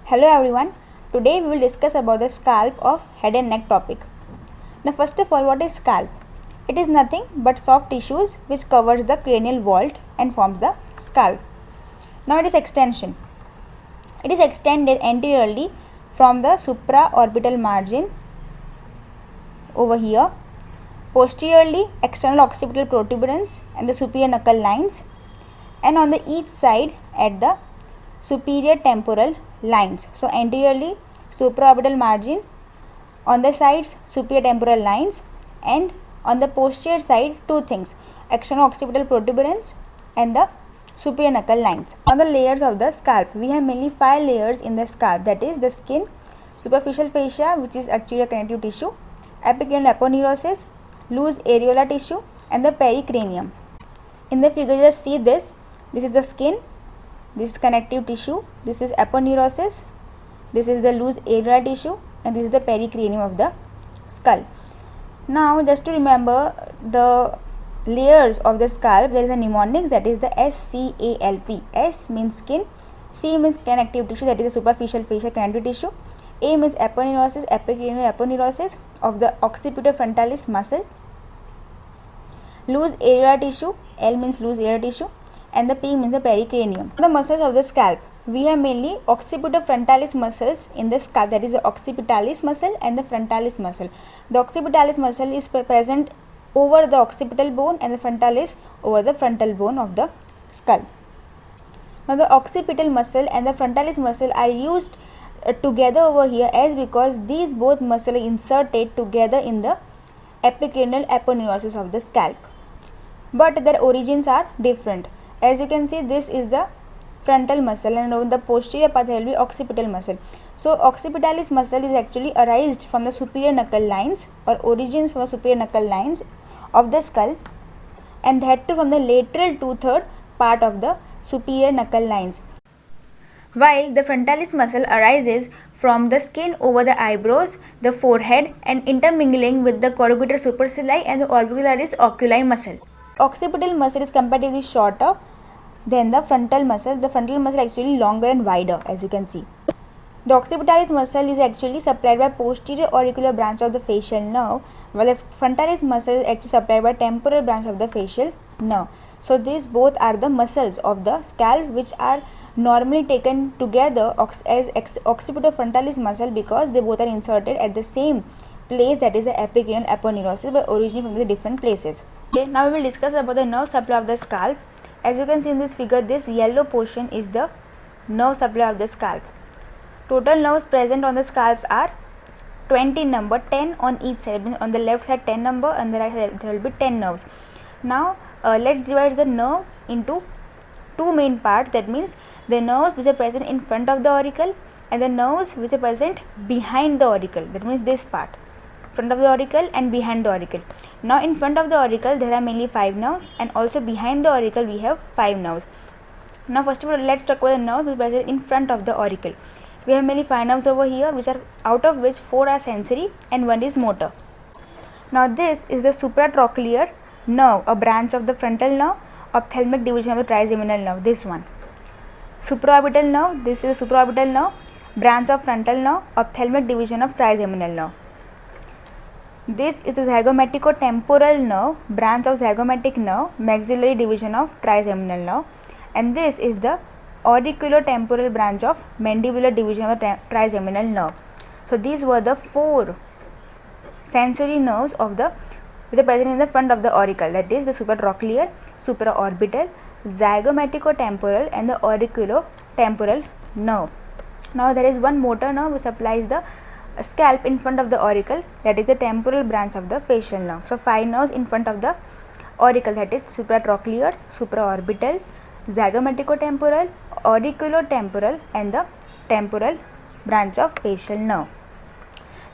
Hello everyone. Today we will discuss about the scalp of head and neck topic. Now first of all, what is scalp? It is nothing but soft tissues which covers the cranial vault and forms the scalp. Now it is extension. It is extended anteriorly from the supraorbital margin over here, posteriorly external occipital protuberance and the superior knuckle lines, and on the each side at the superior temporal lines. So anteriorly supraorbital margin, on the sides superior temporal lines, and on the posterior side two things, external occipital protuberance and the superior knuckle lines. On the layers of the scalp, we have mainly 5 layers in the scalp, that is the skin, superficial fascia which is actually a connective tissue, epicranial aponeurosis, loose areolar tissue, and the pericranium. In the figure just see this is the skin, this is connective tissue, this is aponeurosis, this is the loose areolar tissue, and this is the pericranium of the skull. Now just to remember the layers of the scalp, there is a mnemonics, that is the SCALP. S means skin, C means connective tissue, that is the superficial fascia connective tissue, A means aponeurosis, epicranial aponeurosis of the occipitofrontalis muscle, loose areolar tissue, L means loose areolar tissue, and the P means the pericranium. The muscles of the scalp, we have mainly occipitofrontalis muscles in the scalp, that is the occipitalis muscle and the frontalis muscle. The occipitalis muscle is present over the occipital bone and the frontalis over the frontal bone of the skull. Now the occipital muscle and the frontalis muscle are used together over here as because these both muscles are inserted together in the epicranial aponeurosis of the scalp, but their origins are different. As you can see, this is the frontal muscle and on the posterior part there will be occipital muscle. So occipitalis muscle is actually arised from the superior knuckle lines or origins from the superior knuckle lines of the skull, and that too from the lateral 2/3 part of the superior knuckle lines, while the frontalis muscle arises from the skin over the eyebrows, the forehead, and intermingling with the corrugator supercilii and the orbicularis oculi muscle. Occipital muscle is comparatively shorter than the frontal muscle. The frontal muscle is actually longer and wider, as you can see. The occipitalis muscle is actually supplied by posterior auricular branch of the facial nerve, while the frontalis muscle is actually supplied by temporal branch of the facial nerve. So these both are the muscles of the scalp which are normally taken together as occipitofrontalis muscle because they both are inserted at the same place, that is the epicranial aponeurosis, but originating from the different places. Okay, now we will discuss about the nerve supply of the scalp. As you can see in this figure, this yellow portion is the nerve supply of the scalp. Total nerves present on the scalps are 20 number, 10 on each side. On the left side 10 number, on the right side there will be 10 nerves. Now let's divide the nerve into two main parts. That means the nerves which are present in front of the auricle and the nerves which are present behind the auricle. That means this part, front of the auricle and behind the auricle. Now in front of the auricle there are mainly 5 nerves, and also behind the auricle we have 5 nerves. Now first of all let's talk about the nerves which are present in front of the auricle. We have mainly 5 nerves over here, which are out of which 4 are sensory and 1 is motor. Now this is the supratrochlear nerve, a branch of the frontal nerve, ophthalmic division of the trigeminal nerve, this one. Supraorbital nerve, this is the supraorbital nerve, branch of frontal nerve, ophthalmic division of trigeminal nerve. This is the zygomaticotemporal nerve, branch of zygomatic nerve, maxillary division of trigeminal nerve, and this is the auriculotemporal branch of mandibular division of the trigeminal nerve. So these were the 4 sensory nerves of the which are present in the front of the auricle, that is the supratrochlear, supraorbital, zygomaticotemporal, and the auriculotemporal nerve. Now there is one motor nerve which supplies the scalp in front of the auricle, that is the temporal branch of the facial nerve. So 5 nerves in front of the auricle, that is supratrochlear, supraorbital, zygomaticotemporal, auriculotemporal, and the temporal branch of facial nerve.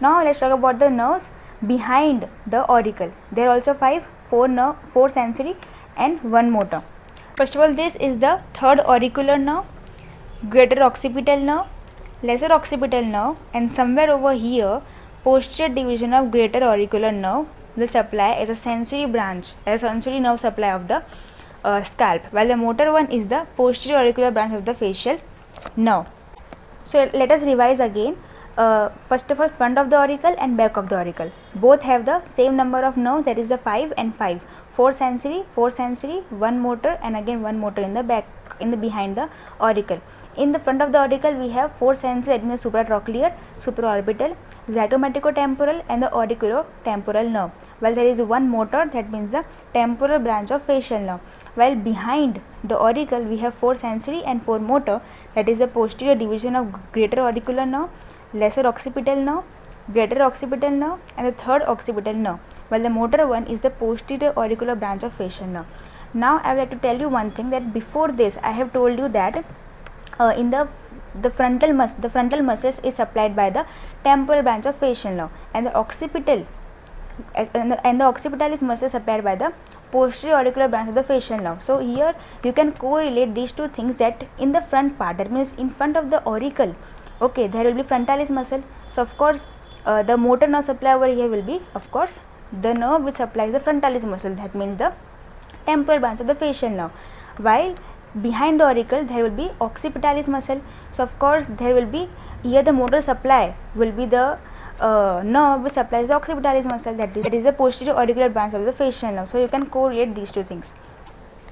Now let's talk about the nerves behind the auricle. There are also 4 sensory and 1 motor. First of all, this is the third auricular nerve, greater occipital nerve, lesser occipital nerve, and somewhere over here posterior division of greater auricular nerve will supply as a sensory branch, as a sensory nerve supply of the scalp, while the motor one is the posterior auricular branch of the facial nerve. So let us revise again. First of all, front of the auricle and back of the auricle both have the same number of nerves, that is the 5 and 5. 4 sensory, 1 motor, and again 1 motor in the back, in the behind the auricle. In the front of the auricle we have 4 sensory, that means supratrochlear, supraorbital, zygomaticotemporal, and the auriculotemporal nerve. While there is 1 motor, that means the temporal branch of facial nerve. While behind the auricle we have 4 sensory and 4 motor, that is the posterior division of greater auricular nerve, lesser occipital nerve, greater occipital nerve, and the third occipital nerve. While the motor one is the posterior auricular branch of facial nerve. Now I would like to tell you one thing, that before this I have told you that in the frontal muscles is supplied by the temporal branch of facial nerve, and the occipital and the occipitalis muscle supplied by the posterior auricular branch of the facial nerve. So here you can correlate these two things, that in the front part, that means in front of the auricle, okay, there will be frontalis muscle. So of course the motor nerve supply over here will be, of course, the nerve which supplies the frontalis muscle, that means the temporal branch of the facial nerve. While behind the auricle there will be occipitalis muscle. So of course there will be, here the motor supply will be the nerve which supplies the occipitalis muscle, that is the posterior auricular branch of the facial nerve. So you can correlate these two things.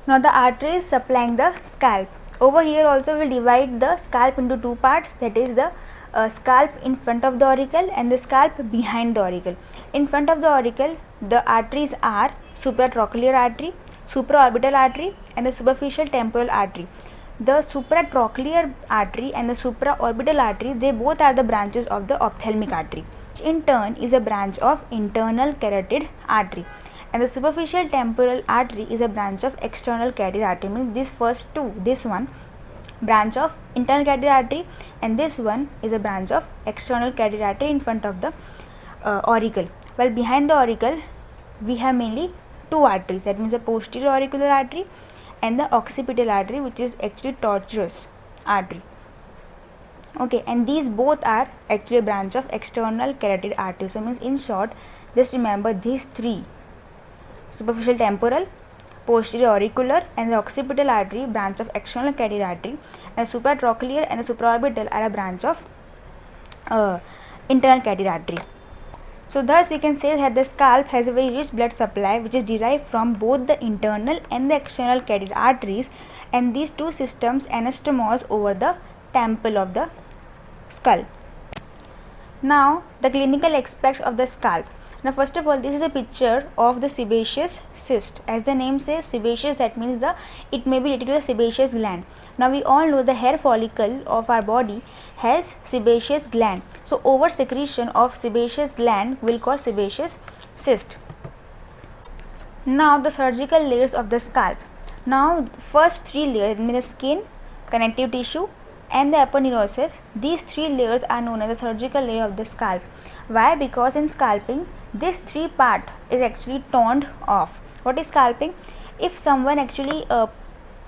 Now the arteries supplying the scalp. Over here also we will divide the scalp into two parts, that is the scalp in front of the auricle and the scalp behind the auricle. In front of the auricle the arteries are supratrochlear artery, supraorbital artery, and the superficial temporal artery. The supratrochlear artery and the supraorbital artery, they both are the branches of the ophthalmic artery, which in turn is a branch of internal carotid artery, and the superficial temporal artery is a branch of external carotid artery. Means these first two, this one branch of internal carotid artery and this one is a branch of external carotid artery in front of the auricle. While behind the auricle we have mainly two arteries, that means the posterior auricular artery and the occipital artery, which is actually tortuous artery. Okay, and these both are actually a branch of external carotid artery. So means in short, just remember these three: superficial temporal, posterior auricular, and the occipital artery branch of external carotid artery, and the supratrochlear and the supraorbital are a branch of internal carotid artery. So thus we can say that the scalp has a very rich blood supply which is derived from both the internal and the external carotid arteries, and these two systems anastomose over the temple of the skull. Now the clinical aspects of the scalp. Now first of all, this is a picture of the sebaceous cyst. As the name says, sebaceous, that means it may be related to the sebaceous gland. Now we all know the hair follicle of our body has sebaceous gland. So over secretion of sebaceous gland will cause sebaceous cyst. Now the surgical layers of the scalp. Now first three layers, mean the skin, connective tissue, and the aponeurosis, these three layers are known as the surgical layer of the scalp. Why? Because in scalping this three part is actually torn off. What is scalping? If someone actually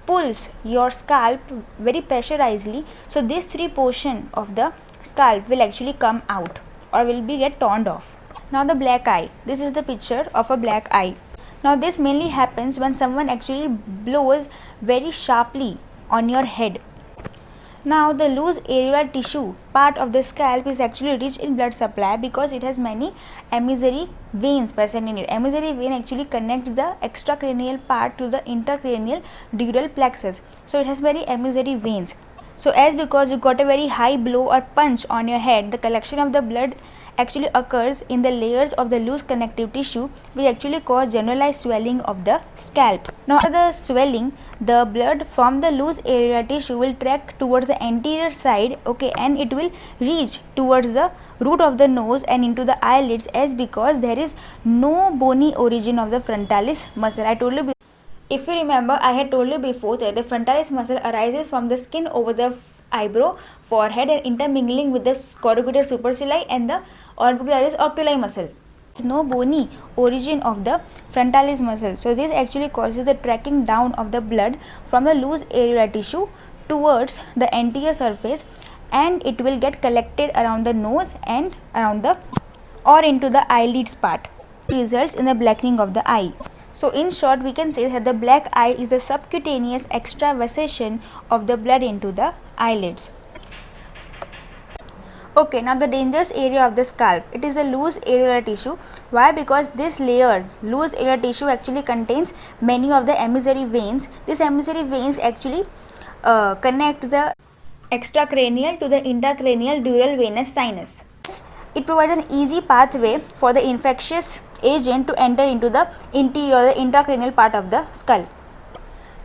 pulls your scalp very pressurizedly, so this three portion of the scalp will actually come out or will be get torn off. Now the black eye. This is the picture of a black eye. Now this mainly happens when someone actually blows very sharply on your head. Now the loose areolar tissue part of the scalp is actually rich in blood supply because it has many emissary veins present in it. Emissary vein actually connects the extracranial part to the intracranial dural plexus. So it has very emissary veins. So as because you got a very high blow or punch on your head, the collection of the blood actually occurs in the layers of the loose connective tissue, which actually cause generalized swelling of the scalp. Now after the swelling, the blood from the loose areolar tissue will track towards the anterior side, okay, and it will reach towards the root of the nose and into the eyelids, as because there is no bony origin of the frontalis muscle. I told you, if you remember, I had told you before that the frontalis muscle arises from the skin over the eyebrow, forehead, and intermingling with the corrugator supercilii and the orbicularis oculi muscle. There is no bony origin of the frontalis muscle. So this actually causes the tracking down of the blood from the loose areolar tissue towards the anterior surface, and it will get collected around the nose and around the or into the eyelids part. It results in the blackening of the eye. So in short, we can say that the black eye is the subcutaneous extravasation of the blood into the eyelids. Okay, now the dangerous area of the scalp. It is a loose areolar tissue. Why? Because this layered loose areolar tissue actually contains many of the emissary veins. These emissary veins actually connect the extracranial to the intracranial dural venous sinus. It provides an easy pathway for the infectious agent to enter into the interior or the intracranial part of the skull.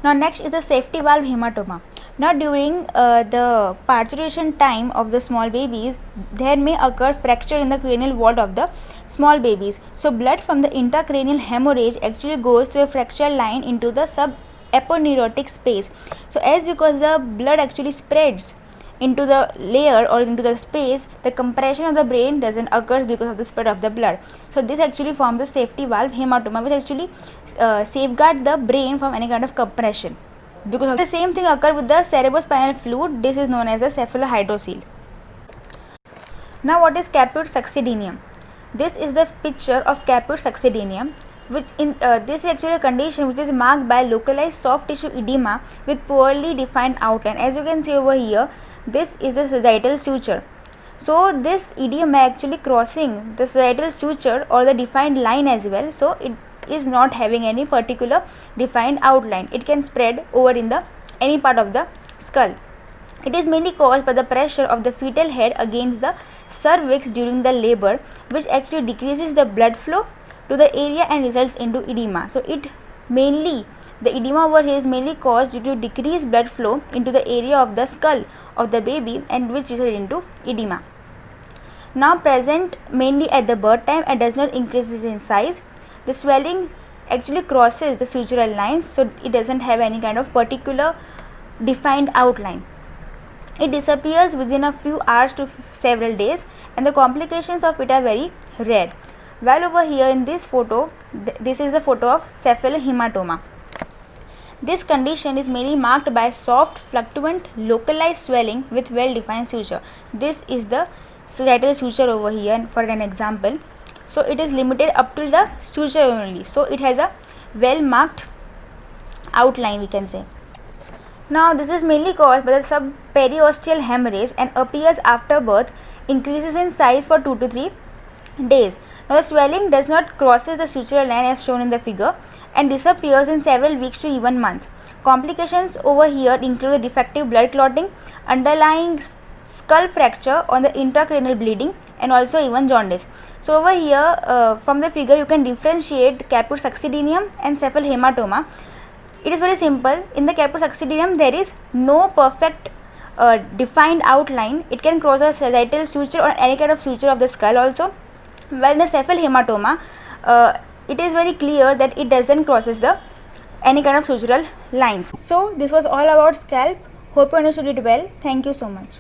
Now next is the safety valve hematoma. Now during the parturition time of the small babies, there may occur fracture in the cranial wall of the small babies. So blood from the intracranial hemorrhage actually goes to the fracture line into the subaponeurotic space. So as because the blood actually spreads into the layer or into the space, the compression of the brain doesn't occur because of the spread of the blood. So this actually forms the safety valve hematoma, which actually safeguard the brain from any kind of compression. Because of the same thing occur with the cerebrospinal fluid. This is known as the cephalohydrocele. Now what is caput succedaneum? This is the picture of caput succedaneum, which in this is actually a condition which is marked by localized soft tissue edema with poorly defined outline. As you can see over here, this is the sagittal suture. So this edema actually crossing the sagittal suture or the defined line as well. So it is not having any particular defined outline. It can spread over in the any part of the skull. It is mainly caused by the pressure of the fetal head against the cervix during the labor, which actually decreases the blood flow to the area and results into edema. So the edema over here is mainly caused due to decreased blood flow into the area of the skull of the baby, and which results into edema. Now present mainly at the birth time and does not increase in size. The swelling actually crosses the sutural lines, so it doesn't have any kind of particular defined outline. It disappears within a few hours to several days, and the complications of it are very rare. While over here in this photo, this is the photo of cephalohematoma. This condition is mainly marked by soft, fluctuant, localized swelling with well-defined suture. This is the sagittal suture over here for an example. So it is limited up to the suture only. So it has a well-marked outline, we can say. Now this is mainly caused by the subperiosteal hemorrhage and appears after birth, increases in size for 2 to 3 days. Now the swelling does not crosses the sutural line as shown in the figure and disappears in several weeks to even months. Complications over here include defective blood clotting, underlying skull fracture on the intracranial bleeding, and also even jaundice. So over here from the figure you can differentiate caput succedaneum and cephalohematoma. It is very simple. In the caput succedaneum there is no perfect defined outline. It can cross a sagittal suture or any kind of suture of the skull also. While in the cephalohematoma it is very clear that it doesn't crosses the any kind of sutural lines. So this was all about scalp. Hope you understood it well. Thank you so much.